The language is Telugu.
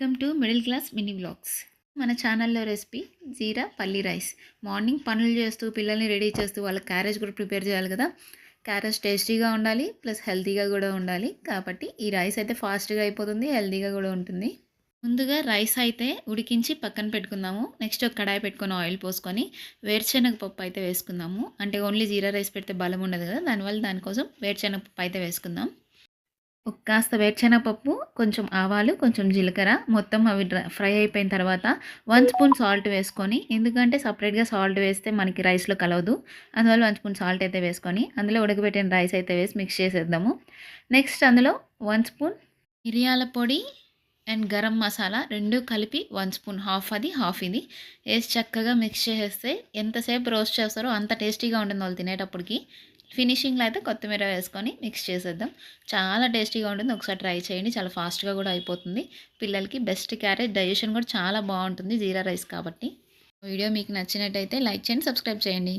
Welcome to middle class mini blogs. మన ఛానల్లో రెసిపీ జీరా పల్లీ రైస్. మార్నింగ్ పనులు చేస్తూ పిల్లల్ని రెడీ చేస్తూ వాళ్ళకి క్యారేజ్ కూడా ప్రిపేర్ చేయాలి కదా. క్యారేజ్ టేస్టీగా ఉండాలి, ప్లస్ హెల్తీగా కూడా ఉండాలి. కాబట్టి ఈ రైస్ అయితే ఫాస్ట్గా అయిపోతుంది, హెల్తీగా కూడా ఉంటుంది. ముందుగా రైస్ అయితే ఉడికించి పక్కన పెట్టుకుందాము. నెక్స్ట్ ఒక కడాయి పెట్టుకొని ఆయిల్ పోసుకొని వేరుశనగ పప్పు అయితే వేసుకుందాము. అంటే ఓన్లీ జీరా రైస్ పెడితే బలం ఉండదు కదా, దానికోసం వేరుశనగ పప్పు అయితే వేసుకుందాం. కాస్త వేరుశనగపప్పు, కొంచెం ఆవాలు, కొంచెం జీలకర్ర మొత్తం అవి ఫ్రై అయిపోయిన తర్వాత 1 స్పూన్ సాల్ట్ వేసుకొని, ఎందుకంటే సపరేట్‌గా సాల్ట్ వేస్తే మనకి రైస్‌లో కలవదు. అందువల్ల 1 స్పూన్ సాల్ట్ అయితే వేసుకొని, అందులో ఉడకబెట్టిన రైస్ అయితే వేసి మిక్స్ చేసేద్దాము. నెక్స్ట్ అందులో 1 స్పూన్ మిరియాల పొడి అండ్ గరం మసాలా 2 కలిపి 1 స్పూన్, హాఫ్ అది హాఫ్ ఇది వేసి చక్కగా మిక్స్ చేసేస్తే ఎంతసేపు రోస్ట్ చేస్తారో అంత టేస్టీగా ఉంటుంది వాళ్ళు తినేటప్పటికి. ఫినిషింగ్లో అయితే కొత్తిమీర వేసుకొని మిక్స్ చేసేద్దాం. చాలా టేస్టీగా ఉంటుంది, ఒకసారి ట్రై చేయండి. చాలా ఫాస్ట్గా కూడా అయిపోతుంది. పిల్లలకి బెస్ట్ క్యారేజ్, డైజెషన్ కూడా చాలా బాగుంటుంది జీరా రైస్ కాబట్టి. వీడియో మీకు నచ్చినట్టయితే లైక్ చేయండి, సబ్స్క్రైబ్ చేయండి.